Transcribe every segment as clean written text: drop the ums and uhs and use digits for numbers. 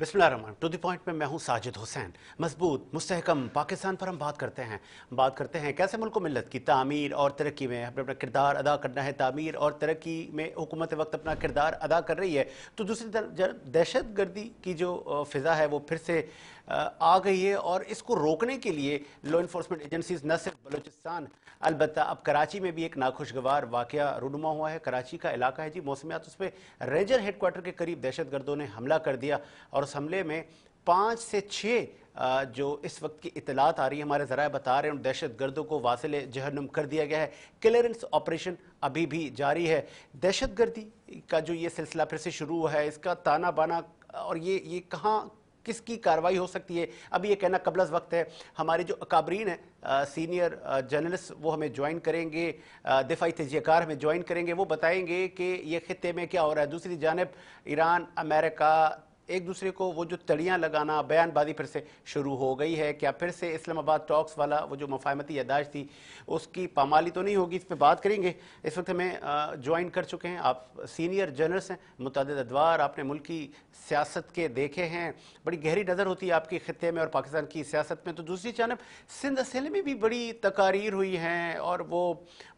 बिस्मिल्लाहिर्रहमानिर्रहीम। To the point में मैं हूं साजिद हुसैन। मजबूत मुस्तहकम पाकिस्तान पर हम बात करते हैं कैसे मुल्क मिल्लत की तामीर और तरक्की में अपना अपना किरदार अदा करना है। तामीर और तरक्की में हुकूमत वक्त अपना किरदार अदा कर रही है, तो दूसरी तरफ दहशत गर्दी की जो फ़िज़ा है वो फिर से आ गई है, और इसको रोकने के लिए लॉ इन्फोर्समेंट एजेंसीज न सिर्फ बलूचिस्तान, अलबत्ता अब कराची में भी एक नाखुशगवार वाक़या रूनुमा हुआ है। कराची का इलाका है जी मौसमियात, उस पर रेंजर हेडक्वार्टर के करीब दहशत गर्दों ने हमला कर दिया, और उस हमले में 5 से 6 जो इस वक्त की इतलात आ रही है, हमारे ज़राए बता रहे हैं, उन दहशत गर्दों को वासिल जहन्नुम कर दिया गया है। क्लियरेंस ऑपरेशन अभी भी जारी है। दहशत गर्दी का जो ये सिलसिला फिर से शुरू हुआ है, इसका ताना बाना और ये कहाँ किसकी कार्रवाई हो सकती है, अभी ये कहना कबल वक्त है। हमारे जो अकाबरीन हैं, सीनियर जर्नलिस्ट, वो हमें ज्वाइन करेंगे, दिफाई तजियाकार हमें ज्वाइन करेंगे, वो बताएंगे कि ये खित्ते में क्या हो रहा है। दूसरी जानब ईरान अमेरिका एक दूसरे को वो जो तड़ियाँ लगाना, बयानबाजी फिर से शुरू हो गई है। क्या फिर से इस्लामाबाद टॉक्स वाला वो जो मफाहमती यादाश्त थी उसकी पामाली तो नहीं होगी? इस पर बात करेंगे। इस वक्त हमें ज्वाइन कर चुके हैं, आप सीनियर जर्नलिस्ट हैं, मुतअद्दिद अदवार आपने मुल्क की सियासत के देखे हैं, बड़ी गहरी नज़र होती है आपकी खित्ते में और पाकिस्तान की सियासत में। तो दूसरी जानब सिंध असेंबली में भी बड़ी तकारीर हुई हैं, और वो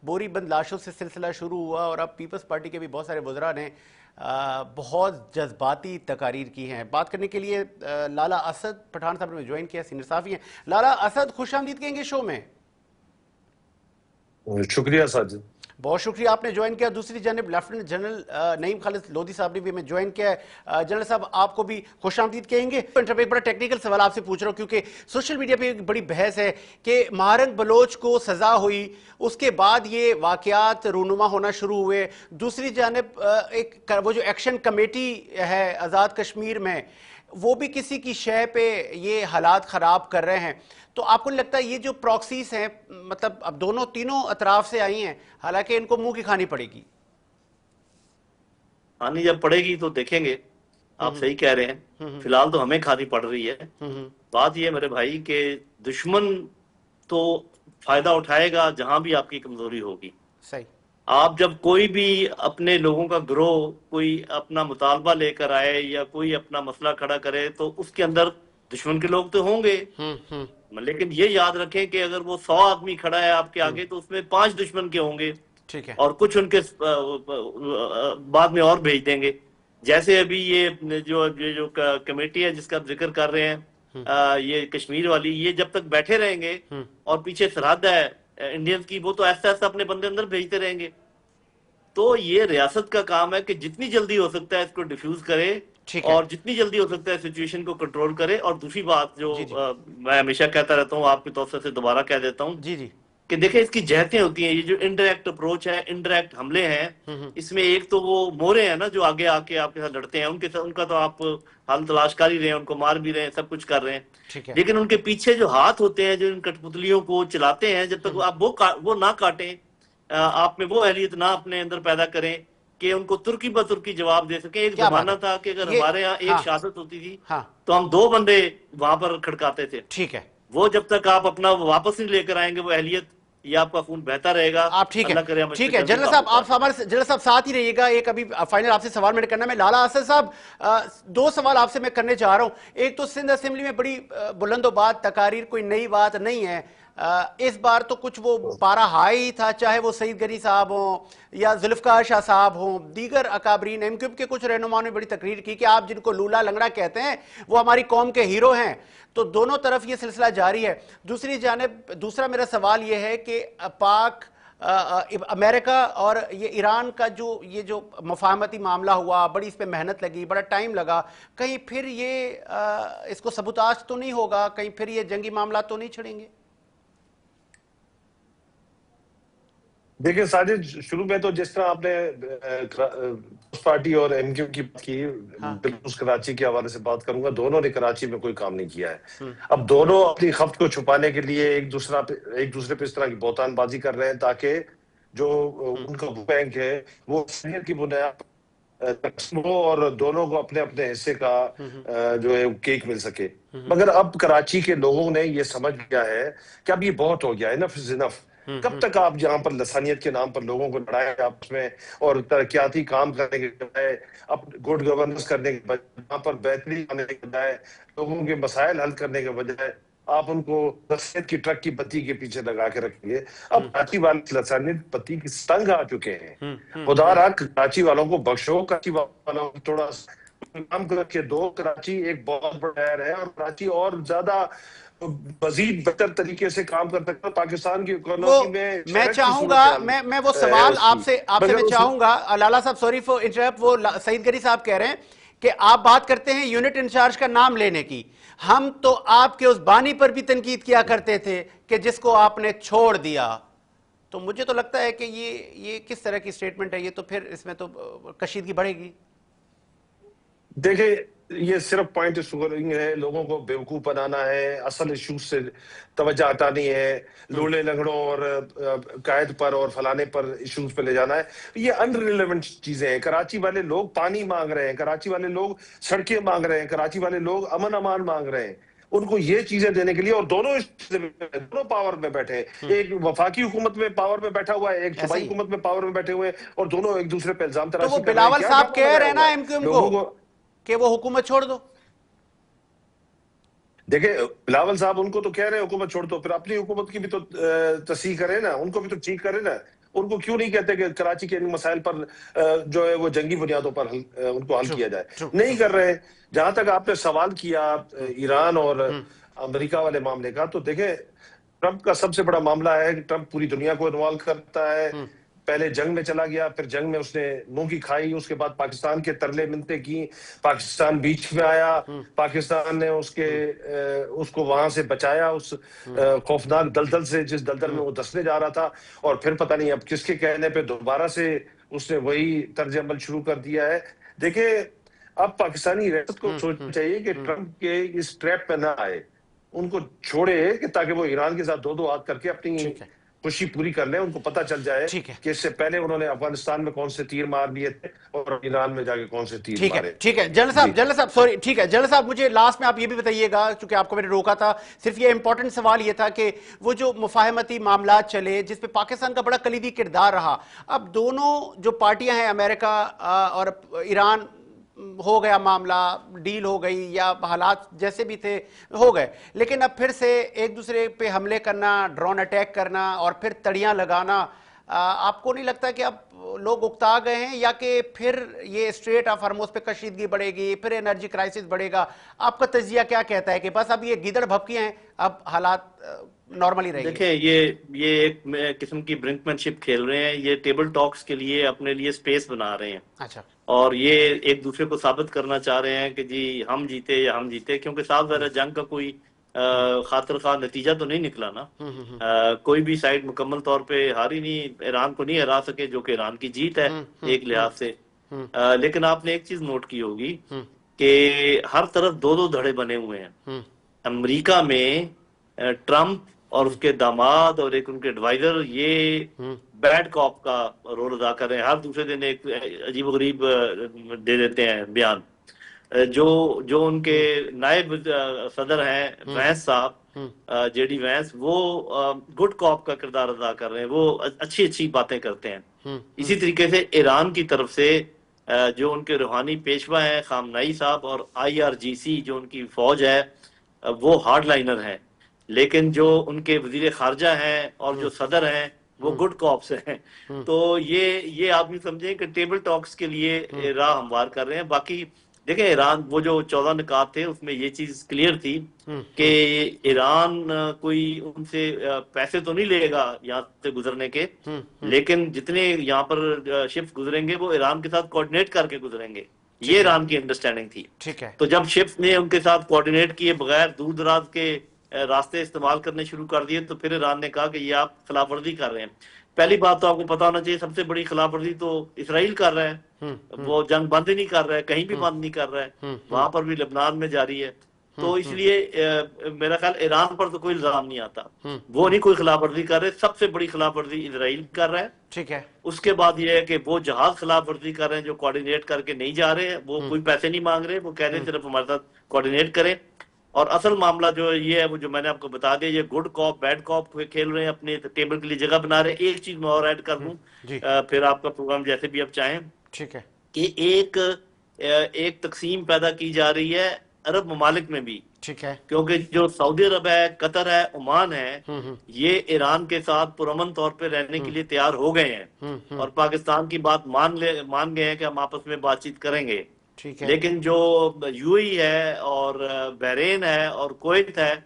बोरी बंद लाशों से सिलसिला शुरू हुआ, और अब पीपल्स पार्टी के भी बहुत सारे वज़रा ने बहुत जज्बाती तकारीर की हैं। बात करने के लिए लाला असद पठान साहब ने ज्वाइन किया, सीनियर साफ़ी हैं। लाला असद, खुश आमदीद कहेंगे शो में। शुक्रिया साजिद, बहुत शुक्रिया आपने ज्वाइन किया। दूसरी जानब लेफ्टिनेंट जनरल नईम खालिद लोधी साहब ने भी हमें ज्वाइन किया है। जनरल साहब, आपको भी खुश आमदीद कहेंगे। एक बड़ा टेक्निकल सवाल आपसे पूछ रहा हूँ, क्योंकि सोशल मीडिया पे एक बड़ी बहस है कि महारंग बलोच को सजा हुई, उसके बाद ये वाकयात रूनुमा होना शुरू हुए। दूसरी जानब एक वो जो एक्शन कमेटी है आज़ाद कश्मीर में, वो भी किसी की शय पे ये हालात ख़राब कर रहे हैं। तो आपको लगता है ये जो प्रॉक्सीज हैं, मतलब अब दोनों तीनों अतराफ से आई हैं, हालांकि इनको मुंह की खानी पड़ेगी? खानी जब पड़ेगी तो देखेंगे। आप सही कह रहे हैं, फिलहाल तो हमें खानी पड़ रही है। बात ये मेरे भाई के दुश्मन तो फायदा उठाएगा जहां भी आपकी कमजोरी होगी। सही। आप जब कोई भी अपने लोगों का गिरोह कोई अपना मुतालबा लेकर आए या कोई अपना मसला खड़ा करे, तो उसके अंदर दुश्मन के लोग तो होंगे, लेकिन ये याद रखें कि अगर वो 100 आदमी खड़ा है आपके आगे, तो उसमें 5 दुश्मन के होंगे। ठीक है। और कुछ उनके बाद में और भेज देंगे। जैसे अभी ये जो कमेटी है जिसका आप जिक्र कर रहे हैं, ये कश्मीर वाली, ये जब तक बैठे रहेंगे और पीछे सरहद है इंडियंस की, वो तो ऐसा ऐसा अपने बंदे अंदर भेजते रहेंगे। तो ये रियासत का काम है कि जितनी जल्दी हो सकता है इसको डिफ्यूज करे, और जितनी जल्दी हो सकता है सिचुएशन को कंट्रोल करे। और दूसरी बात जो मैं हमेशा कहता रहता हूँ, आपके तौर से दोबारा कह देता हूँ कि देखें, इसकी जहतें होती हैं। ये जो इनडायरेक्ट अप्रोच है, इनडायरेक्ट हमले हैं, इसमें एक तो वो मोरे हैं ना जो आगे आके आपके साथ लड़ते हैं, उनके साथ उनका तो आप हाल तलाश कर ही रहे हैं, उनको मार भी रहे हैं, सब कुछ कर रहे हैं। लेकिन उनके पीछे जो हाथ होते हैं जो इन कठपुतलियों को चलाते हैं, जब तक आप वो ना काटें, आप में वो अहलियत ना अपने अंदर पैदा करें कि उनको तुर्की ब तुर्की जवाब दे सके। एक जमाना था कि अगर हमारे यहाँ एक शहादत होती थी तो हम 2 बंदे वहां पर खड़काते थे। ठीक है। वो जब तक आप अपना वापस नहीं लेकर आएंगे वो अहलियत, ये आपका खून बहता रहेगा। आप ठीक है, ठीक है। जनरल साहब, आप हमारे जनरल साहब साथ ही रहिएगा। एक अभी फाइनल आपसे सवाल मैंने करना है। लाला असद साहब, 2 सवाल आपसे मैं करने चाह रहा हूं। एक तो सिंध असेंबली में बड़ी बुलंदोबाद तकारीर, कोई नई बात नहीं है। इस बार तो कुछ वो पारा हाई था, चाहे वो सईद गनी साहब हों या जुल्फकार शाह साहब हों, दीगर अकाबरीन एमक्यूएम के कुछ रहनुमाओं ने बड़ी तकरीर की कि आप जिनको लूला लंगड़ा कहते हैं वो हमारी कौम के हीरो हैं। तो दोनों तरफ ये सिलसिला जारी है। दूसरी जानिब दूसरा मेरा सवाल ये है कि पाक अमेरिका और ये ईरान का जो मफाहमती मामला हुआ, बड़ी इस पर मेहनत लगी, बड़ा टाइम लगा, कहीं फिर ये इसको सबूताज तो नहीं होगा? कहीं फिर ये जंगी मामला तो नहीं छिड़ेंगे? देखिए साजिद, शुरू में तो जिस तरह आपने पार्टी और एमक्यू की बात की, उस कराची के हवाले से बात करूंगा। दोनों ने कराची में कोई काम नहीं किया है। अब दोनों अपनी खफ्त को छुपाने के लिए एक दूसरे पे इस तरह की बहतानबाजी कर रहे हैं ताकि जो उनका बैंक है वो की बुनियाद हो और दोनों को अपने अपने हिस्से का जो है केक मिल सके। मगर अब कराची के लोगों ने ये समझ लिया है कि अब ये बहुत हो गया, इनफ इज इनफ। कब तक आप यहाँ पर लसानियत के नाम पर लोगों को लड़ाए आपस में और तरक्याती काम करने के बजाय, अब गुड गवर्नेंस करने के जहाँ पर बेहतरी आने के बजाय, लोगों के मसाइल हल करने के बजाय आप उनको रसीद की ट्रक की बत्ती के पीछे लगा के रखेंगे। अब कराची वाले लसानियत बत्ती की तंग आ चुके हैं। खुदा रहा कराची वालों को बख्शो, कराची वालों को थोड़ा काम करके दो। कराची एक बहुत बड़ा शहर है और कराची और ज्यादा मजीद बेहतर तरीके से काम कर सकता है। पाकिस्तान की इकोनॉमी में मैं शहर की चाहूंगा, सूरत मैं वो है सवाल उसकी, आपसे आपसे मगर मैं चाहूंगा, लाला साहब सॉरी फॉर इंटरप्ट, वो सईद गरी साहब कह रहे हैं कि आप बात करते हैं यूनिट इंचार्ज का नाम लेने की। हम तो आपके उस बानी पर भी तनकीद किया करते थे कि जिसको आपने छोड़ दिया। तो मुझे तो लगता है कि ये किस तरह की स्टेटमेंट है? ये तो फिर इसमें तो कशीदगी बढ़ेगी। देखिए, ये सिर्फ पॉइंट स्कोरिंग है, लोगों को बेवकूफ बनाना है, असल इश्यूज से तवज्जो हटानी है, लूले लंगड़ों और कायद पर और फलाने पर इश्यूज पे ले जाना है। ये अनरिलेवेंट चीजें हैं। कराची वाले लोग पानी मांग रहे हैं, कराची वाले लोग सड़कें मांग रहे हैं, कराची वाले लोग अमन अमान मांग रहे हैं। उनको ये चीजें देने के लिए, और दोनों पावर में बैठे हैं। एक वफाकी हुकूमत में पावर में बैठा हुआ है, एक ऐसा सूबाई ही है। हुकूमत में पावर में बैठे हुए हैं, और दोनों एक दूसरे पे इल्जाम तो वो तराशी कर रहे हैं। बिलावल क्या साहब ड्रामा कह रहे बनाया हैं हुआ ना है एमक्यूएम को लोगों को? कि वो हुकूमत छोड़ दो। देखिए, बिलावल साहब उनको तो कह रहे हैं हुकूमत छोड़ दो, फिर अपनी हुकूमत की भी तो तस्हीह करे ना, उनको भी तो ठीक करे ना। उनको क्यों नहीं कहते कि कराची के इन मसाइल पर जो है वो जंगी बुनियादों पर उनको हल ट्रू किया जाए? ट्रू नहीं ट्रू। कर रहे। जहां तक आपने सवाल किया ईरान और अमेरिका वाले मामले का, तो देखें, ट्रंप का सबसे बड़ा मामला है कि ट्रंप पूरी दुनिया को इन्वॉल्व करता है। पहले जंग में चला गया, फिर जंग में उसने मुंह की खाई, उसके बाद पाकिस्तान के तरले मिन्नतें की, पाकिस्तान बीच में आया, पाकिस्तान ने उसको वहां से बचाया, उस खौफनाक दलदल से, जिस दलदल में वो धंसने जा रहा था। और फिर पता नहीं अब किसके कहने पे दोबारा से उसने वही तर्ज अमल शुरू कर दिया है। देखिए, अब पाकिस्तानी रियासत को सोचना चाहिए कि ट्रंप के इस ट्रैप में ना आए, उनको छोड़े कि ताकि वो ईरान के साथ दो दो हाथ करके अपनी ठीक है खुशी पूरी कर लें। उनको पता चल जाए ठीक है कि इससे पहले उन्होंने अफगानिस्तान में कौन से तीर मार लिए थे और ईरान में जाके कौन से तीर मारे। ठीक है जनरल साहब सॉरी, ठीक है जनरल साहब, मुझे लास्ट में आप ये भी बताइएगा, चूंकि आपको मैंने रोका था, सिर्फ ये इंपॉर्टेंट सवाल ये था कि वो जो मुफाहमती मामला चले जिसपे पाकिस्तान का बड़ा कलीदी किरदार रहा, अब दोनों जो पार्टियां हैं, अमेरिका और ईरान, हो गया मामला, डील हो गई या हालात जैसे भी थे हो गए, लेकिन अब फिर से एक दूसरे पे हमले करना, ड्रोन अटैक करना और फिर तड़ियां लगाना, आपको नहीं लगता कि अब लोग उकता गए हैं, या कि फिर ये स्ट्रेट ऑफ हार्मोज पे कशीदगी बढ़ेगी, फिर एनर्जी क्राइसिस बढ़ेगा? आपका तजिया क्या कहता है कि बस अब ये गिदड़ भपकियां हैं, अब हालात नॉर्मली रहेंगे? देखिए, ये एक किस्म की ब्रिंकमैनशिप खेल रहे हैं, ये टेबल टॉक्स के लिए अपने लिए स्पेस बना रहे हैं। अच्छा। और ये एक दूसरे को साबित करना चाह रहे हैं कि जी हम जीते या हम जीते, क्योंकि साफ ज़ाहिर जंग का कोई खातिर खा नतीजा तो नहीं निकला ना। कोई भी साइड मुकम्मल तौर पे हारी नहीं, ईरान को नहीं हरा सके, जो कि ईरान की जीत है एक लिहाज से। लेकिन आपने एक चीज नोट की होगी कि हर तरफ दो दो धड़े बने हुए हैं। अमेरिका में ट्रंप और उसके दामाद और एक उनके एडवाइजर ये बैड कॉप का रोल अदा कर रहे हैं। हर दूसरे दिन एक अजीब गरीब दे देते हैं बयान। जो उनके नायब सदर हैं वैंस साहब, जेडी वैंस, वो गुड कॉप का किरदार अदा कर रहे हैं, वो अच्छी अच्छी बातें करते हैं। इसी तरीके से ईरान की तरफ से जो उनके रूहानी पेशवा हैं खामनाई साहब, और IRGC जो उनकी फौज है, वो हार्ड लाइनर है। लेकिन जो उनके वजीर खारजा हैं और जो सदर हैं वो गुड कॉप्स हैं। तो ये आदमी समझे कि टेबल टॉक्स के लिए राह हमवार कर रहे हैं। बाकी देखें, ईरान वो जो 14 निकात थे उसमें ये चीज क्लियर थी कि ईरान कोई उनसे पैसे तो नहीं लेगा यहाँ से गुजरने के, लेकिन जितने यहाँ पर शिप्स गुजरेंगे वो ईरान के साथ कोऑर्डिनेट करके गुजरेंगे। ये ईरान की अंडरस्टैंडिंग थी। ठीक है। तो जब शिप्स ने उनके साथ कोऑर्डिनेट किए बगैर दूर दराज के रास्ते इस्तेमाल करने शुरू कर दिए, तो फिर ईरान ने कहा कि ये आप खिलाफवर्जी कर रहे हैं। पहली बात तो आपको पता होना चाहिए, सबसे बड़ी खिलाफवर्जी तो इसराइल कर रहा है। वो जंग बंद ही नहीं कर रहा है, कहीं भी बंद नहीं कर रहा है, वहां पर भी लेबनान में जारी है। तो इसलिए मेरा ख्याल ईरान पर तो कोई इल्जाम नहीं आता, वो नहीं कोई खिलाफवर्जी कर रहे। सबसे बड़ी खिलाफवर्जी इसराइल कर रहा है। ठीक है। उसके बाद ये है कि वो जहाज खिलाफवर्जी कर रहे हैं जो कोऑर्डिनेट करके नहीं जा रहे हैं, वो कोई पैसे नहीं मांग रहे, वो कह रहे हैं सिर्फ हमारे साथ कोऑर्डिनेट करें। और असल मामला जो ये है वो जो मैंने आपको बता दिया, ये गुड कॉप बैड कॉप खेल रहे हैं, अपने टेबल के लिए जगह बना रहे हैं। एक चीज मैं और ऐड कर दूं, फिर आपका प्रोग्राम जैसे भी आप चाहें, ठीक है, कि एक एक तकसीम पैदा की जा रही है अरब ममालिक में भी, ठीक है। क्योंकि जो सऊदी अरब है, कतर है, ओमान है, ये ईरान के साथ पुरअमन तौर पे रहने के लिए तैयार हो गए हैं और पाकिस्तान की बात मान गए हैं कि हम आपस में बातचीत करेंगे। ठीक है। लेकिन जो यूएई है और बहरीन है और कुवैत है,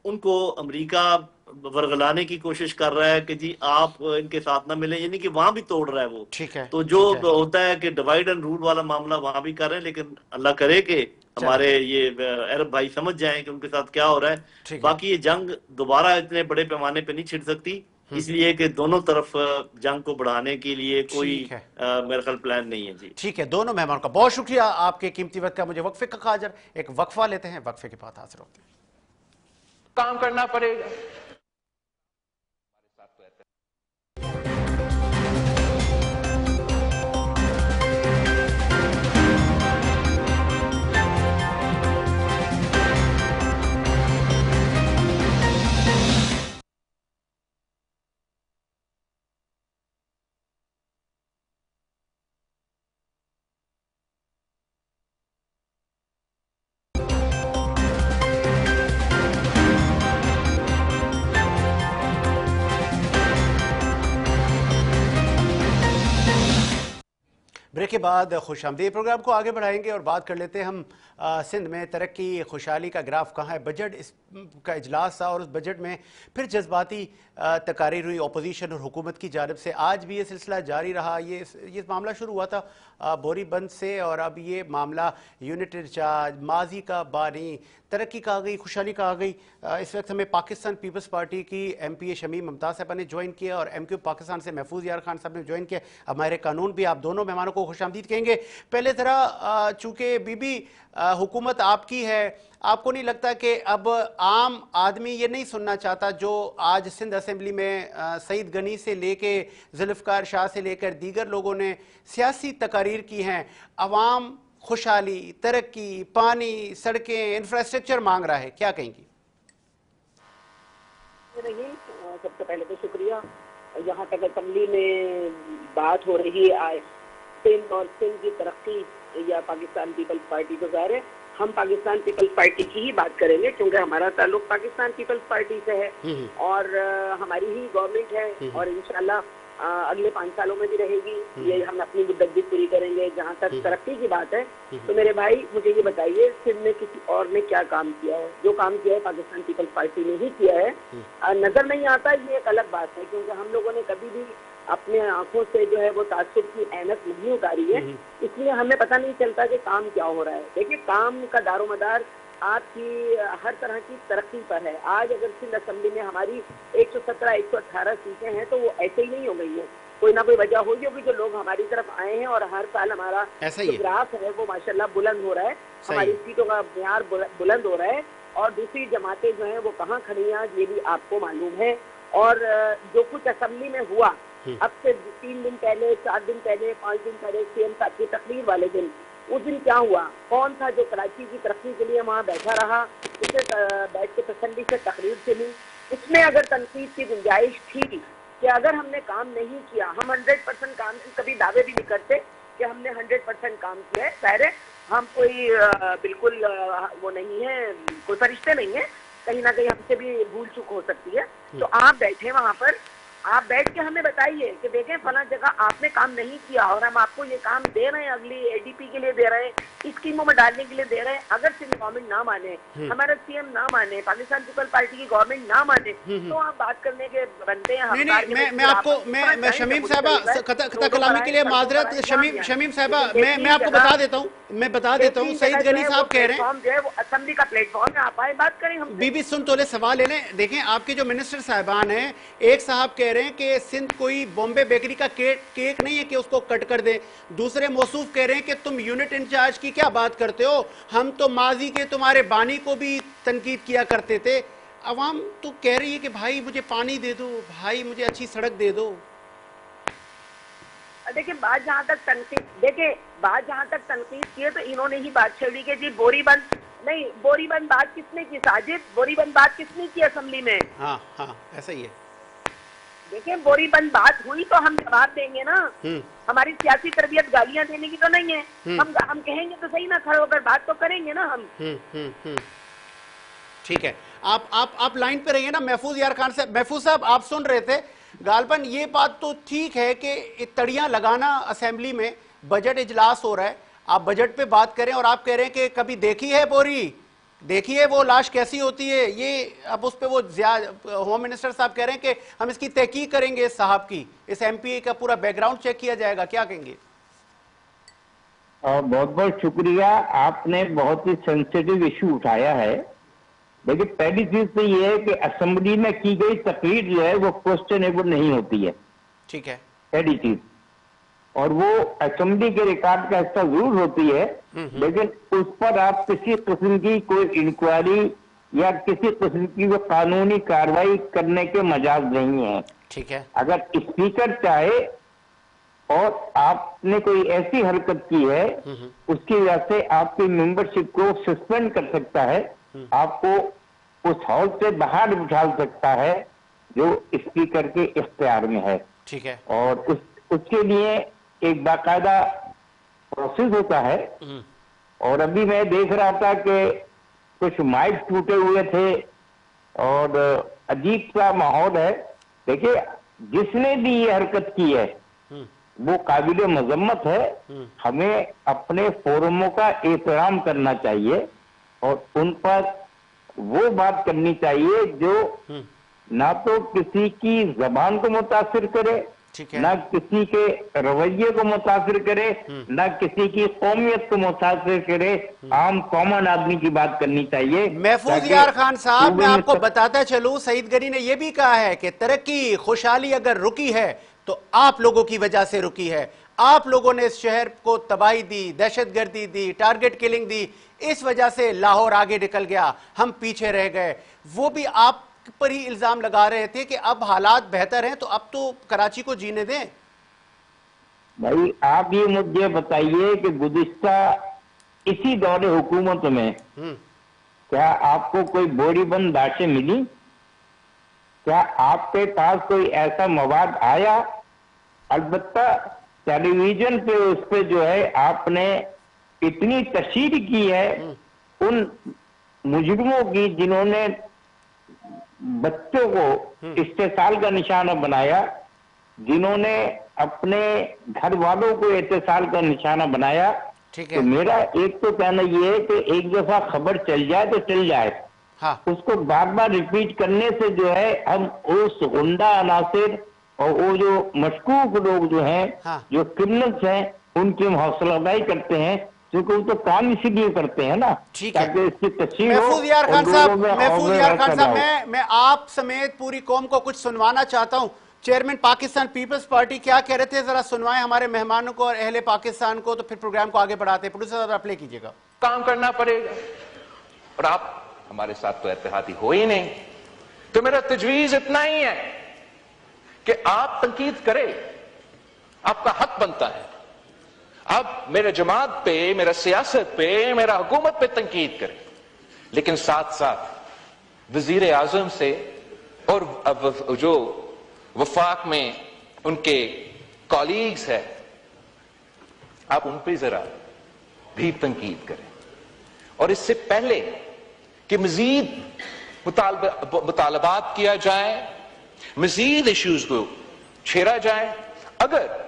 उनको अमेरिका वर्गलाने की कोशिश कर रहा है कि जी आप इनके साथ ना मिले, यानी कि वहां भी तोड़ रहा है वो। ठीक है। तो जो ठीक है। होता है कि डिवाइड एंड रूल वाला मामला वहां भी कर रहे हैं, लेकिन अल्लाह करे कि हमारे ये अरब भाई समझ जाएं कि उनके साथ क्या हो रहा है। बाकी ये जंग दोबारा इतने बड़े पैमाने पे नहीं छिड़ सकती, इसलिए कि दोनों तरफ जंग को बढ़ाने के लिए कोई मेरे ख्याल प्लान नहीं है जी। ठीक है, दोनों मेहमानों का बहुत शुक्रिया आपके कीमती वक्त का। मुझे वक्फे का खाजर, एक वक्फा लेते हैं, वक्फे के बाद हाजिर होते हैं। काम करना पड़ेगा। ब्रेक के बाद खुशामदीद प्रोग्राम को आगे बढ़ाएंगे और बात कर लेते हैं हम सिंध में तरक्की खुशहाली का ग्राफ कहाँ है। बजट इस का इजलास था और उस बजट में फिर जज्बाती तकारीर हुई अपोजिशन और हुकूमत की जानिब से। आज भी ये सिलसिला जारी रहा। ये मामला शुरू हुआ था बोरी बंद से और अब ये मामला यूनिट इंचार्ज, माजी का बानी, तरक्की का आ गई, खुशहाली का आ गई। इस वक्त हमें पाकिस्तान पीपल्स पार्टी की MPA शमीम मुमताज़ साहबा ने ज्वाइन किया और MQ पाकिस्तान से महफूज यार खान साहब ने ज्वाइन किया। हमारे कानून भी आप दोनों मेहमानों को खुशामदीद कहेंगे। पहले ज़रा चूँकि बीबी हुकूमत आपकी है, आपको नहीं लगता कि अब आम आदमी ये नहीं सुनना चाहता जो आज सिंध असेंबली में सईद गनी से लेके जुल्फ़िकार शाह से लेकर दीगर लोगों ने सियासी तकारीर की हैं, अवाम खुशहाली, तरक्की, पानी, सड़कें, इंफ्रास्ट्रक्चर मांग रहा है, क्या कहेंगी? सबसे पहले तो शुक्रिया। यहाँ तक असेंबली में बात हो रही है सिंध और सिंध की तरक्की या पाकिस्तान पीपल्स पार्टी, तो ज़ाहिर है हम पाकिस्तान पीपल्स पार्टी की ही बात करेंगे क्योंकि हमारा ताल्लुक पाकिस्तान पीपल्स पार्टी से है और हमारी ही गवर्नमेंट है और इंशाल्लाह अगले 5 सालों में भी रहेगी। ये हम अपनी मुद्दत भी पूरी करेंगे। जहाँ तक तरक्की की बात है तो मेरे भाई मुझे ये बताइए, सिंध में किसी और ने क्या काम किया है? जो काम किया है पाकिस्तान पीपल्स पार्टी ने ही किया है। नजर नहीं आता ये एक अलग बात है, क्योंकि हम लोगों ने कभी भी अपने आंखों से जो है वो तासुब की ऐनक नहीं उतारी है, इसलिए हमें पता नहीं चलता कि काम क्या हो रहा है। देखिए, काम का दारोमदार आपकी हर तरह की तरक्की पर है। आज अगर सिंध असेंबली में हमारी 117-118 सीटें हैं तो वो ऐसे ही नहीं हो गई है, कोई ना कोई वजह होगी कि जो लोग हमारी तरफ आए हैं और हर साल हमारा जो ग्राफ है वो माशाल्लाह बुलंद हो रहा है, हमारी सीटों का म्यार बुलंद हो रहा है और दूसरी जमातें जो है वो कहाँ खड़ी हैं आज ये भी आपको मालूम है। और जो कुछ असेंबली में हुआ अब से 3 दिन पहले, 4 दिन पहले, 5 दिन पहले CM साहब की तकरीर वाले दिन, उस दिन क्या हुआ? कौन था जो कराची की तरक्की के लिए वहाँ बैठा रहा, उसे बैठ के तसल्ली से तकरीर सुनी? उसमें अगर तनकीद की गुंजाइश थी कि अगर हमने काम नहीं किया, हम 100% काम, कभी दावे भी नहीं करते कि हमने 100% काम किया है, ज़ाहिर है हम कोई बिल्कुल वो नहीं है, कोई फरिश्ते नहीं है, कहीं ना कहीं हमसे भी भूल चूक हो सकती है। तो आप बैठे वहाँ पर, आप बैठ के हमें बताइए कि देखें फला जगह आपने काम नहीं किया और हम आपको ये काम दे रहे हैं, अगली ADP के लिए दे रहे हैं, स्कीमों में डालने के लिए दे रहे हैं। अगर सिंध गवर्नमेंट ना माने, हमारा CM ना माने, पाकिस्तान पीपल्स पार्टी की गवर्नमेंट ना माने, तो आप बात करने के बनते हैं। मैं शमीम साहबा कता कलामी के लिए माजरत, शमीम साहबा मैं आपको बता देता हूँ सईद गनी साहब कह रहे हैं जो है वो असेंबली का प्लेटफॉर्म है, आप आए बात करें। हम बीबी सुन तोले सवाल ले लें। देखें, आपके जो मिनिस्टर साहबान हैं, एक साहब कह रहे हैं कि सिंध कोई बॉम्बे बेकरी का केक नहीं है कि उसको कट कर दें, दूसरे मौसूफ कह रहे हैं कि तुम यूनिट इंचार्ज की क्या बात करते हो, हम तो माजी के तुम्हारे बानी को भी तनकीद किया करते थे। अवाम तो कह रही है कि भाई मुझे पानी दे दो, भाई मुझे अच्छी सड़क दे दो। देखिए, बात जहाँ तक तनकीद की है तो इन्होंने ही बात छेड़ी कि जी बोरीबंद बात किसने की? साजिद, बोरीबंद बात किसने की असेंबली में? हाँ, ऐसा ही है। देखिए बोरी बंद बात हुई तो हम जवाब देंगे ना। हमारी सियासी तरबियत गालियां देने की तो नहीं है। हम कहेंगे तो सही ना, खड़े होकर बात तो करेंगे ना हम। ठीक है, आप लाइन पे रहिए ना। महफूज यार खान साहब, महफूज साहब आप सुन रहे थे गालबन, ये बात तो ठीक है कि तड़ियां लगाना असेंबली में, बजट इजलास हो रहा है, आप बजट पे बात करें और आप कह रहे हैं कि कभी देखी है बोरी, देखी है वो लाश कैसी होती है, ये अब उस पे वो होम मिनिस्टर साहब कह रहे हैं कि हम इसकी तहकीक करेंगे, इस साहब की, इस एमपीए का पूरा बैकग्राउंड चेक किया जाएगा, क्या कहेंगे? बहुत बहुत शुक्रिया, आपने बहुत ही सेंसिटिव इशू उठाया है। देखिए पहली चीज तो ये है कि असेंबली में की गई तकरीर जो है वो क्वेश्चनेबल नहीं होती है, ठीक है, पहली चीज। और वो असेंबली के रिकॉर्ड का हिस्सा जरूर होती है, लेकिन उस पर आप किसी किस्म की कोई इंक्वायरी या किसी किस्म की वो कानूनी कार्रवाई करने के मजाज नहीं है। ठीक है, अगर स्पीकर चाहे और आपने कोई ऐसी हरकत की है उसकी वजह से आपकी मेंबरशिप को सस्पेंड कर सकता है, आपको उस हॉल से बाहर बिठा सकता है, जो स्पीकर के इख्तियार में है। ठीक है, और उसके लिए एक बाकायदा प्रोसेस होता है। और अभी मैं देख रहा था कि कुछ माइक टूटे हुए थे और अजीब सा माहौल है। देखिए जिसने भी ये हरकत की है वो काबिल मजम्मत है, हमें अपने फोरमों का एहतराम करना चाहिए और उन पर वो बात करनी चाहिए जो ना तो किसी की जबान को मुतासिर करे, ना किसी के रवैये को मुतासिर करे, ना किसी की कौमियत को मुतासिर करे, आम कॉमन आदमी की बात करनी चाहिए। महफूज यार खान साहब, मैं आपको बताता चलूं, सईद गनी ने यह भी कहा है कि तरक्की खुशहाली अगर रुकी है तो आप लोगों की वजह से रुकी है। आप लोगों ने इस शहर को तबाही दी, दहशतगर्दी दी, टारगेट किलिंग दी, इस वजह से लाहौर आगे निकल गया, हम पीछे रह गए। वो भी आप पर ही इल्जाम लगा रहे थे कि अब हालात बेहतर हैं तो अब तो कराची को जीने दें। भाई आप ये मुझे बताइए कि गुज़िश्ता इसी दौरे हुकूमत में क्या आपको कोई बोरीबंद लाशें मिली? क्या आपके पास कोई ऐसा मवाद आया? अलबत्ता टेलीविजन पे उस पे जो है आपने इतनी तशहीर की है उन मुजरिमों की जिन्होंने बच्चों को इस्तेसाल का निशाना बनाया, जिन्होंने अपने घर वालों को इस्तेसाल का निशाना बनाया। तो मेरा एक तो कहना यह है कि एक दफा खबर चल जाए तो चल जाए, हाँ। उसको बार बार रिपीट करने से जो है हम उस गुंडा अनासिर और वो जो मशकूक लोग जो हैं, हाँ। जो क्रिमिनल्स हैं, उनकी हम हौसला अफजाई करते हैं, क्योंकि वो तो काम इसीलिए करते हैं ना, ताकि इसकी तस्वीर हो। महफूज यार खान साहब, मैं आप समेत पूरी कौम को कुछ सुनवाना चाहता हूं। चेयरमैन पाकिस्तान पीपल्स पार्टी क्या कह रहे थे, जरा सुनवाएं हमारे मेहमानों को और अहले पाकिस्तान को, तो फिर प्रोग्राम को आगे बढ़ाते हैं। प्रोड्यूसर साहब आप प्ले कीजिएगा। काम करना पड़ेगा और आप हमारे साथ तो इत्तेहादी हो ही नहीं, तो मेरा तजवीज इतना ही है कि आप तनकीद करें, आपका हक बनता है। अब मेरे जमात पे, मेरा सियासत पे, मेरा हुकूमत पे तनकीद करें, लेकिन साथ साथ वजीर आजम से और जो वफाक में उनके कॉलीग्स है, आप उन पे जरा भी तनकीद करें। और इससे पहले कि मजीद मुतालबात किया जाए, मजीद इश्यूज को छेड़ा जाए, अगर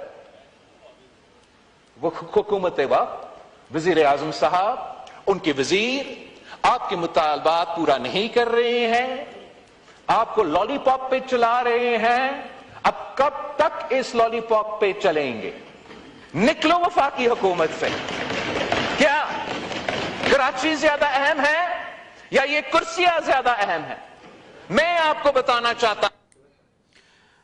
वो हुकूमत वक्त वजीर आजम साहब, उनके वजीर आपके मुतालबात पूरा नहीं कर रहे हैं, आपको लॉलीपॉप पे चला रहे हैं, अब कब तक इस लॉलीपॉप पे चलेंगे? निकलो वफाकी हुकूमत से। क्या कराची ज्यादा अहम है या ये कुर्सियां ज्यादा अहम है? मैं आपको बताना चाहता।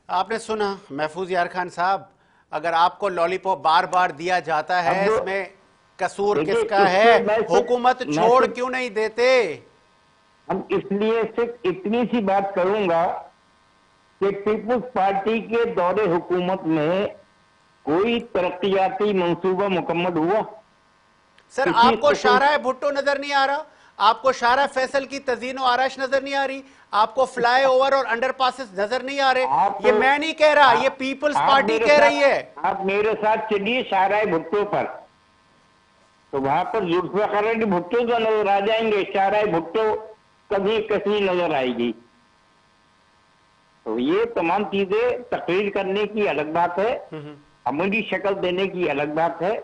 आपने सुना महफूज यार खान साहब, अगर आपको लॉलीपॉप बार बार दिया जाता है, इसमें कसूर किसका है? हुकूमत छोड़ क्यों नहीं देते? हम इसलिए सिर्फ इतनी सी बात करूंगा कि पीपुल्स पार्टी के दौरे हुकूमत में कोई तरक्याती मंसूबा मुकम्मल हुआ? सर आपको शाहराह भुट्टो नजर नहीं आ रहा? आपको शारा फैसल की तज़ीन और आराइश नजर नहीं आ रही? आपको फ्लाई ओवर और अंडर पासिस नजर नहीं आ रहे? ये मैं नहीं कह रहा, ये पीपल्स पार्टी कह रही है। आप मेरे साथ चलिए शाहराए भुट्टो पर, तो वहां पर जुल्फ़िकार अली भुट्टो तो नजर आ जाएंगे, शाहराए भुट्टो कभी कहीं नजर आएगी। तो ये तमाम चीजें तकरीर करने की अलग बात है, अमली शक्ल देने की अलग बात है।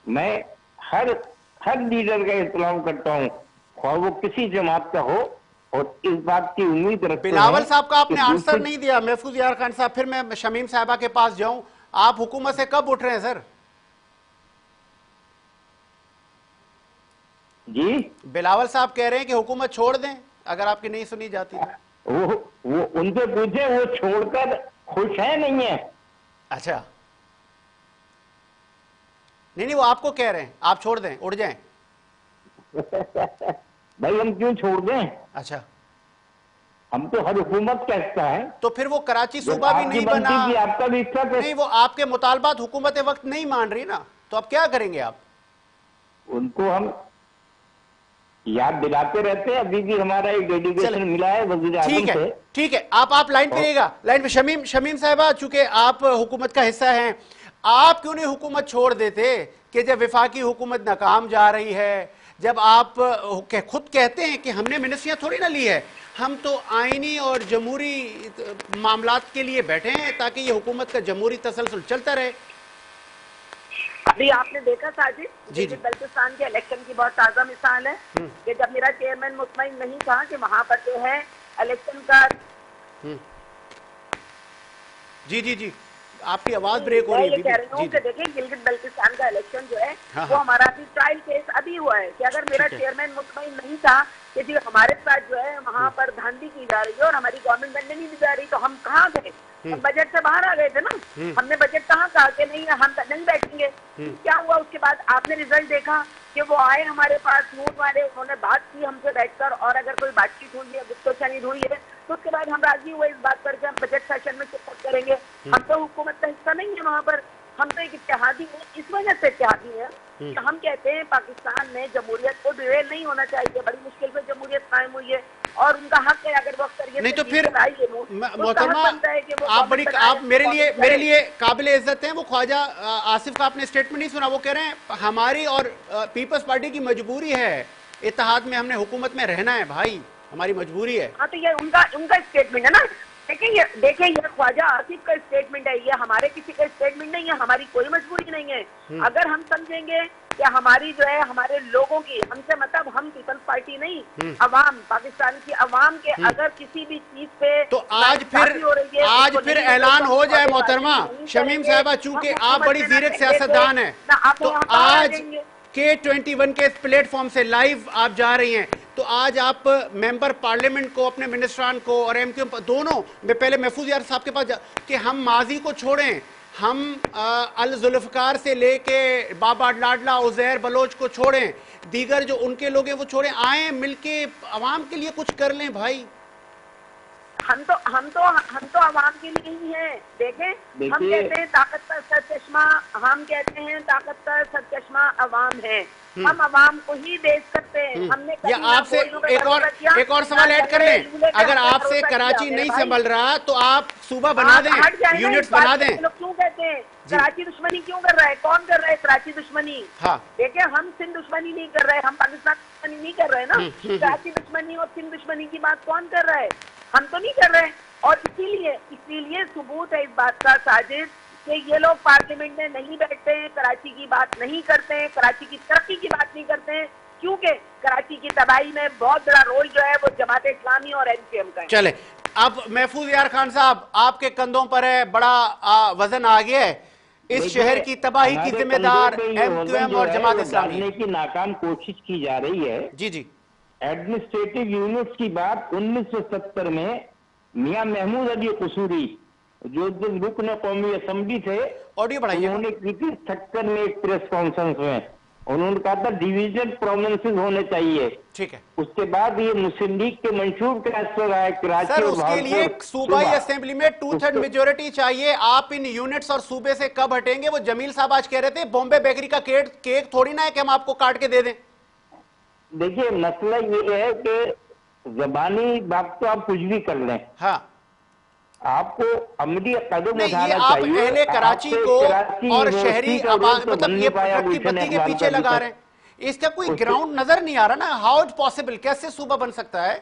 मैं हर लीडर का एहतराम करता हूँ, और वो किसी जमात का हो, और इस बात की उम्मीद रखते हैं। बिलावल साहब का आपने आंसर नहीं दिया। महफूज यार खान साहब, फिर मैं शमीम साहबा के पास जाऊं। आप हुकूमत से कब उठ रहे हैं सर? जी, बिलावल साहब कह रहे हैं कि हुकूमत छोड़ दें अगर आपकी नहीं सुनी जाती तो। वो उनसे पूछे, वो छोड़कर खुश है नहीं है? अच्छा, नहीं, वो आपको कह रहे हैं आप छोड़ दें, उड़ जाएं। भाई हम क्यों छोड़ दें? अच्छा, हम तो हर हुकूमत का हिस्सा है। तो फिर वो कराची सूबा भी नहीं बना, आपका भी हिस्सा नहीं, वो आपके मुतालबात हुकूमत वक्त नहीं मान रही ना, तो अब क्या करेंगे आप? उनको हम याद दिलाते रहते हैं। अभी भी हमारा एक डेलीगेशन मिला है वज़ीर आज़म से। ठीक है, आप लाइन पे रहिएगा, लाइन पे। शमीम साहिबा, चूंकि आप हुकूमत का हिस्सा हैं, आप क्यों नहीं हुकूमत छोड़ देते कि जब विफाकी हुकूमत नाकाम जा रही है, जब आप खुद कहते हैं कि हमने मिनिस्ट्रियां थोड़ी ना ली है, हम तो आईनी और जमहूरी मामलात के लिए बैठे हैं ताकि ये हुकूमत का जमहूरी तसलसल चलता रहे। अभी आपने देखा साजिद, बल्तिस्तान के इलेक्शन की बहुत ताजा मिसाल है कि जब मेरा चेयरमैन मुतमईन नहीं था कि वहां पर जो है इलेक्शन का। जी, आपकी आवाज ब्रेक हो रही है। मैं ये कह रही हूँ कि देखिए, गिलगित बल्तिस्तान का इलेक्शन जो है वो हमारा अभी ट्रायल केस अभी हुआ है कि अगर मेरा चेयरमैन मुतमईन नहीं था कि जी हमारे साथ जो है वहाँ पर धांधली की जा रही है और हमारी गवर्नमेंट बनने नहीं दी जा रही, तो हम कहाँ थे? हम बजट से बाहर आ गए थे ना। हमने बजट कहाँ कहा कि नहीं हम नहीं बैठेंगे। क्या हुआ उसके बाद? आपने रिजल्ट देखा कि वो आए हमारे पास, नूट वाले, उन्होंने बात की हमसे बैठकर, और अगर कोई बातचीत हुई है, गुफ्तगू हुई है, तो उसके बाद हम राजी हुए इस बात पर कि हम बजट सेशन में शिरकत करेंगे। हम तो हुकूमत का हिस्सा नहीं है वहाँ पर, हम तो एक इत्तेहादी है। इस वजह से इत्तेहादी है कि हम कहते हैं पाकिस्तान में जमहूरियत को डिरेल नहीं होना चाहिए। बड़ी मुश्किल से जमहूरियत कायम हुई है और उनका हक है अगर वो अक्सरियत नहीं तो फिर मोहतरमा आप मेरे लिए काबिल इज्जत हैं। वो ख्वाजा आसिफ का आपने स्टेटमेंट नहीं सुना? वो कह रहे हैं हमारी और पीपल्स पार्टी की मजबूरी है, इत्तेहाद में हमने हुकूमत में रहना है भाई, हमारी मजबूरी है। हाँ, तो ये उनका स्टेटमेंट है ना। देखिए ये ख्वाजा आसिफ का स्टेटमेंट है, ये हमारे किसी का स्टेटमेंट नहीं है। हमारी कोई मजबूरी नहीं है। अगर हम समझेंगे कि हमारी जो है हमारे लोगों की, हमसे मतलब हम पीपल्स पार्टी नहीं, अवाम, पाकिस्तान की अवाम के अगर किसी भी चीज पे तो आज फिर ऐलान हो जाए मोहतरमा शमीम साहिबा, चूंकि आप बड़ी जीरक सियासतदान है, तो आज K21 के प्लेटफॉर्म से लाइव आप जा रही हैं, तो आज आप मेंबर पार्लियामेंट को, अपने मिनिस्ट्रान को और एमक्यू दोनों, मैं पहले महफूज यार साहब के पास कि हम माजी को छोड़ें, हम अल जुल्फकार से लेके बाबा लाडला उजैर बलोच को छोड़ें, दीगर जो उनके लोग हैं वो छोड़ें, आए मिलके अवाम के लिए कुछ कर लें भाई। हम तो अवाम के लिए ही हैं। देखें, हम कहते हैं ताकत का सरचश्मा, हम कहते हैं ताकत का सरचश्मा अवाम है। हम अवाम को ही बेस करते हैं। हमने आपसे एक और सवाल ऐड कर लें, अगर आपसे कराची नहीं संभल रहा तो आप सूबा बना दें, यूनिट्स बना दें। लोग क्यों कहते हैं कराची दुश्मनी क्यों कर रहा है? कौन कर रहा है कराची दुश्मनी? हाँ, देखिए, हम सिंध दुश्मनी नहीं कर रहे, हम पाकिस्तान दुश्मनी नहीं कर रहे ना। कराची दुश्मनी और सिंध दुश्मनी की बात कौन कर रहा है? हम तो नहीं कर रहे। और इसीलिए सबूत है इस बात का साजिद कि ये लोग पार्लियामेंट में नहीं बैठते हैं, कराची की बात नहीं करते हैं, कराची की तरक्की की बात नहीं करते हैं, क्योंकि कराची की तबाही में बहुत बड़ा रोल जो है वो जमात इस्लामी और एनसीएम का है। चले, अब महफूज यार खान साहब, आपके कंधों पर है बड़ा वजन आ गया है। इस शहर की तबाही की जिम्मेदार एमक्यूएम और जमात इस्लामी की नाकाम कोशिश की जा रही है। जी, एडमिनिस्ट्रेटिव यूनिट्स की बात 1970 में मियां महमूद अली कसूरी, जो रुकन कौमी असम्बली थे, ऑडियो बढ़ाइए, उन्होंने की थी 70 में एक प्रेस कॉन्फ्रेंस में। उन्होंने कहा था डिवीजन प्रोविंसेस होने चाहिए। ठीक है। उसके बाद ये मुस्लिम लीग के मंशूर ट्रांसफर आए कराची सर, और उसके लिए सूबाई असेंबली में 2/3 मेजोरिटी चाहिए। आप इन यूनिट्स और सूबे से कब हटेंगे? वो जमील साहब आज कह रहे थे बॉम्बे बेकरी का केक थोड़ी ना है कि हम आपको काट के दे दें। देखिए मसला ये है कि जबानी बात तो आप कुछ भी कर लें, हाँ आपको अमली कदम नहीं, ये उठाना आप चाहिए। अहले कराची आपसे को कराची और यूनिवर्सिटी शहरी का आबाद रोड तो मतलब बन ये नहीं पाया ट्रक की गुलशन बत्ती के इकबाल पीछे का लगा जिक्र। रहे हैं, इसका कोई उससे- ग्राउंड नजर नहीं आ रहा ना। हाउ इज पॉसिबल, कैसे सूबा बन सकता है?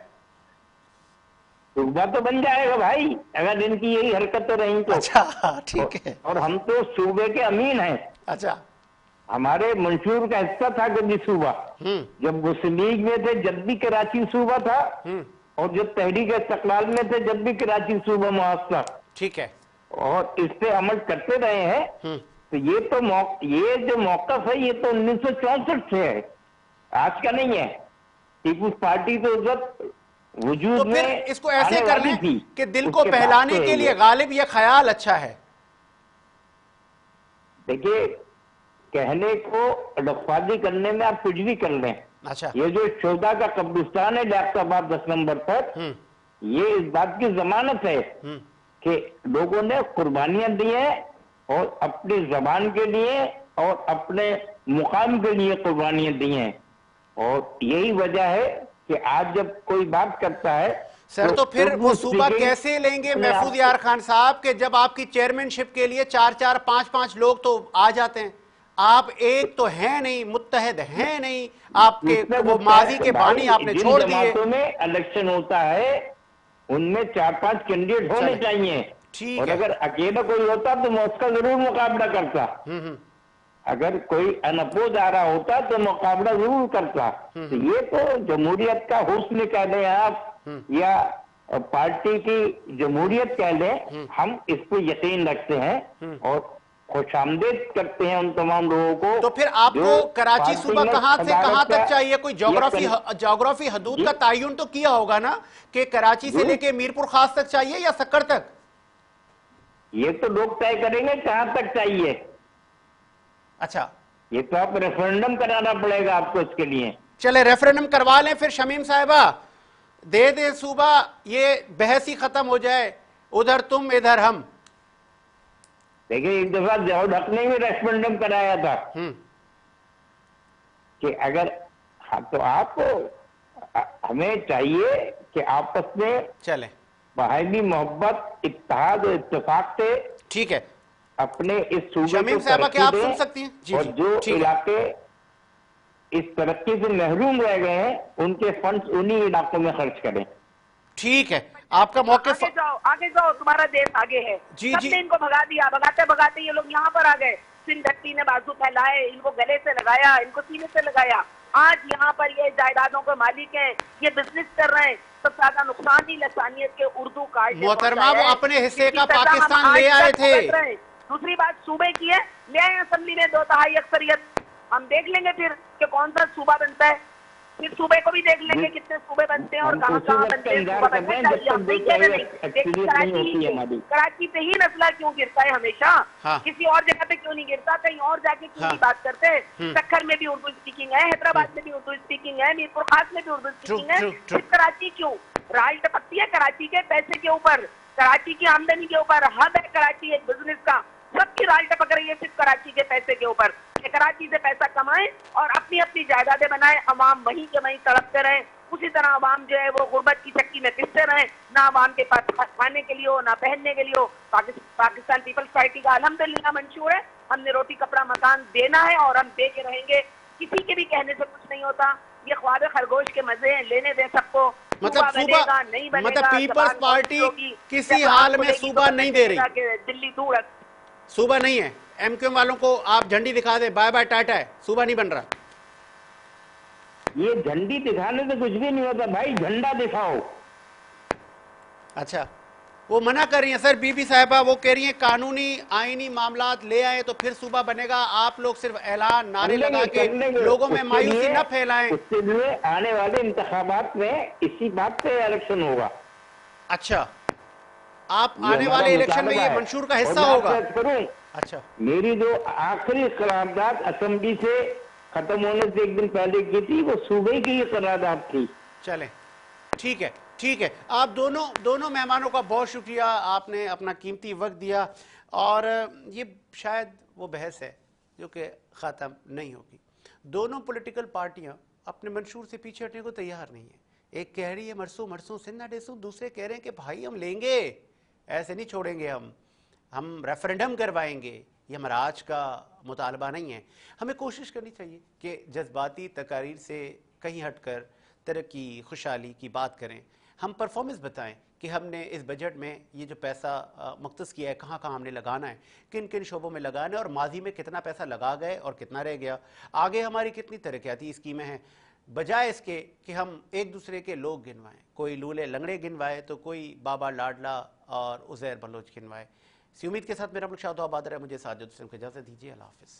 सूबा तो बन जाएगा भाई, अगर इनकी यही हरकतें रही तो। अच्छा ठीक है। और हम तो सूबे के अमीन हैं, अच्छा हमारे मंशूर का हिस्सा था कभी सूबा। जब मुस्लिम लीग में थे जब भी कराची सूबा था, और जब तहरीक इस्तकलाल में थे जब भी कराची सूबा मुआज था, ठीक है। और इस पे अमल करते रहे हैं। तो ये तो ये जो मौकफ है ये तो 1964 से है, आज का नहीं है। पीपुल्स पार्टी तो उस वक्त वजूद तो फिर में इसको ऐसे आने कर वाली लें थी, कि दिल को उसके बाद बहलाने से के है लिए ये। गालिब ये ख्याल अच्छा है। देखिए कहने को लफाजी करने में आप कुछ भी कर लें। अच्छा ये जो शोधा का कब्रिस्तान है लियाकताबाद 10 नंबर पर, ये इस बात की जमानत है कि लोगों ने कुर्बानियां दी हैं और अपनी जबान के लिए और अपने मुकाम के लिए कुर्बानियां दी हैं। और यही वजह है कि आज जब कोई बात करता है सर तो फिर उर्दू वो सूबा speaking कैसे लेंगे अपने महफूज आप- यार खान साहब के जब आपकी चेयरमैनशिप के लिए 4-4 5-5 लोग तो आ जाते हैं, आप एक तो हैं नहीं, मुत्तहद हैं नहीं, आपके जिसमें वो वो माजी के भाई, बानी आपने जिन छोड़ दिए। जमातों में इलेक्शन होता है उनमें 4-5 कैंडिडेट होने चले, चाहिए। ठीक और है। अगर अकेला कोई होता तो मैं उसका जरूर मुकाबला करता। अगर कोई अनपोज आ रहा होता तो मुकाबला जरूर करता। तो ये तो जमहूरियत का हुस्न कह लें आप, या पार्टी की जमहूरियत कह लें, हम इस पे यकीन रखते हैं और खुशामदीद करते हैं उन तमाम लोगों को। तो फिर आपको जो कराची पार्टी सूबा में कहां से कहां सदारत तक का चाहिए? कोई ज्योग्राफी हदूद जी। का तयन तो किया होगा ना कि कराची से जी। लेके मीरपुर खास तक चाहिए या सक्कर तक? ये तो लोग तय करेंगे कहां तक चाहिए। अच्छा ये तो आप रेफरेंडम कराना पड़ेगा आपको इसके लिए। चले रेफरेंडम करवा लें फिर शमीम साहिबा, दे दे सूबा, ये बहस ही खत्म हो जाए, उधर तुम इधर हम। देखिए एक दफा जवाहर हक ने भी रेफरेंडम कराया था कि अगर हाँ तो आप हमें चाहिए कि आपस में चले बाहमी मोहब्बत, इत्तेहाद और इत्तेफाक से ठीक है। अपने इस सूबे शमीम को साहबा क्या आप तरक्की सुन दें। सकती हैं? जी और जी, जो ठीक है। इलाके इस तरक्की से महरूम रह गए हैं उनके फंड्स उन्हीं इलाकों में खर्च करें। ठीक है, आपका मौके आगे जाओ, तुम्हारा देश आगे है। जी, सबने जी। इनको भगा दिया, भगाते भगाते ये लोग यहाँ पर आ गए। सिंध धरती ने बाजू फैलाए, इनको गले से लगाया, इनको सीने से लगाया। आज यहाँ पर ये जायदादों के मालिक हैं, ये बिजनेस कर रहे हैं। सबसे ज्यादा नुकसान ही लसानियत के उर्दू कार्ड ने मोहतरमा पहुंचाया वो है। अपने हिस्से इसकी का सजा हम पाकिस्तान आज ले आए तक थे। भुगत रहे हैं। दूसरी बात सूबे की है, ले आए असेंबली में 2/3 अक्सरियत। हम देख लेंगे फिर कि कौन सा सूबा बनता है, फिर सूबे को भी देख लेंगे कितने सूबे बनते हैं और हम कहाँ उसी कहाँ वक्त बनते हैं। इंतजार सूबा कर बनना रहे हैं जब चाहिए, हम तक नहीं कह रहे नहीं। एक्सपीरियंस नहीं कराची होती है ही हमारी। कराची पे ही नस्ला क्यों गिरता है हमेशा? हाँ। किसी और जगह पे क्यों नहीं गिरता? कहीं और जाके क्यों नहीं बात करते? सक्खर में भी उर्दू स्पीकिंग है, हैदराबाद में भी उर्दू स्पीकिंग है, मीरपुर खास में भी उर्दू स्पीकिंग है। true, true. सिर्फ कराची क्यों? राल टपकती है कराची के पैसे के ऊपर, कराची की आमदनी के ऊपर। हब है कराची एक बिजनेस का, सबकी राल टपक रही है सिर्फ कराची के पैसे के ऊपर। कि कराची से पैसा कमाएं और अपनी अपनी जायदादें बनाएं, अवाम वहीं के वहीं तड़पते रहे। उसी तरह अवाम जो है वो गुर्बत की चक्की में पिसते रहे, ना अवाम के पास खाने के लिए हो, ना पहनने के लिए हो। पाकिस्तान पीपल्स पार्टी का अल्हम्दुलिल्लाह मंशूर है, हमने रोटी कपड़ा मकान देना है और हम दे के रहेंगे। किसी के भी कहने से कुछ नहीं होता। ये ख्वाब खरगोश के मजे हैं, लेने दें सबको। मतलब बनेगा नहीं बनेगा, मतलब पीपल्स जबान पार्टी होगी, किसी जब हाल आपको में लेगी सूबा तो नहीं दे रही। कि दिल्ली दूर है। सूबा नहीं है। एमक्यूएम वालों को आप झंडी दिखा दे, बाय बाय टाटा है, सूबा नहीं बन रहा। ये झंडी दिखाने से कुछ भी नहीं होता भाई, झंडा दिखाओ। अच्छा, वो मना कर रही हैं सर बीबी साहिबा, वो कह रही हैं कानूनी आईनी मामलात ले आए तो फिर सूबा बनेगा। आप लोग सिर्फ ऐलान नारे लगा के लोगों में मायूसी न फैलाएं। उसके लिए आने वाले इंतखाबात में इसी बात पे इलेक्शन होगा। अच्छा, आप ये आने हमारा वाले इलेक्शन में मुतालबा ये है। मंशूर का और हिस्सा मैं होगा? आपसे अर्ज करूं, अच्छा, मेरी जो आखिरी करारदाद असेंबली से खत्म होने से एक दिन पहले की थी, वो सूबे की ही करारदाद थी। चलें, ठीक है, ठीक है। आप दोनों मेहमानों का बहुत शुक्रिया, आपने अपना कीमती वक्त दिया। और ये शायद वो बहस है जो कि ख़त्म नहीं होगी। दोनों पॉलिटिकल पार्टियां अपने मंशूर से पीछे हटने को तैयार नहीं है। एक कह रही है मरसू मरसू सिन्ना डेसू, दूसरे कह रहे हैं कि भाई हम लेंगे, ऐसे नहीं छोड़ेंगे, हम रेफरेंडम करवाएंगे। ये हमारा आज का मुतालबा नहीं है। हमें कोशिश करनी चाहिए कि जज्बाती तकारीर से कहीं हटकर तरक्की खुशहाली की बात करें। हम परफॉर्मेंस बताएं कि हमने इस बजट में ये जो पैसा मुख्तस किया है कहाँ कहाँ हमने लगाना है, किन किन शोबों में लगाना है, और माजी में कितना पैसा लगा गए और कितना रह गया, आगे हमारी कितनी तरक्याती स्कीमें हैं, बजाय इसके कि हम एक दूसरे के लोग गिनवाएं। कोई लूले लंगड़े गिनवाए तो कोई बाबा लाडला और उज़ैर बलोच गिनवाए। इसी उम्मीद के साथ मेरा मुल्क शाद आबाद रहे। मुझे साजिद हुसैन को इजाज़त दीजिए। अल्लाह हाफ़िज़।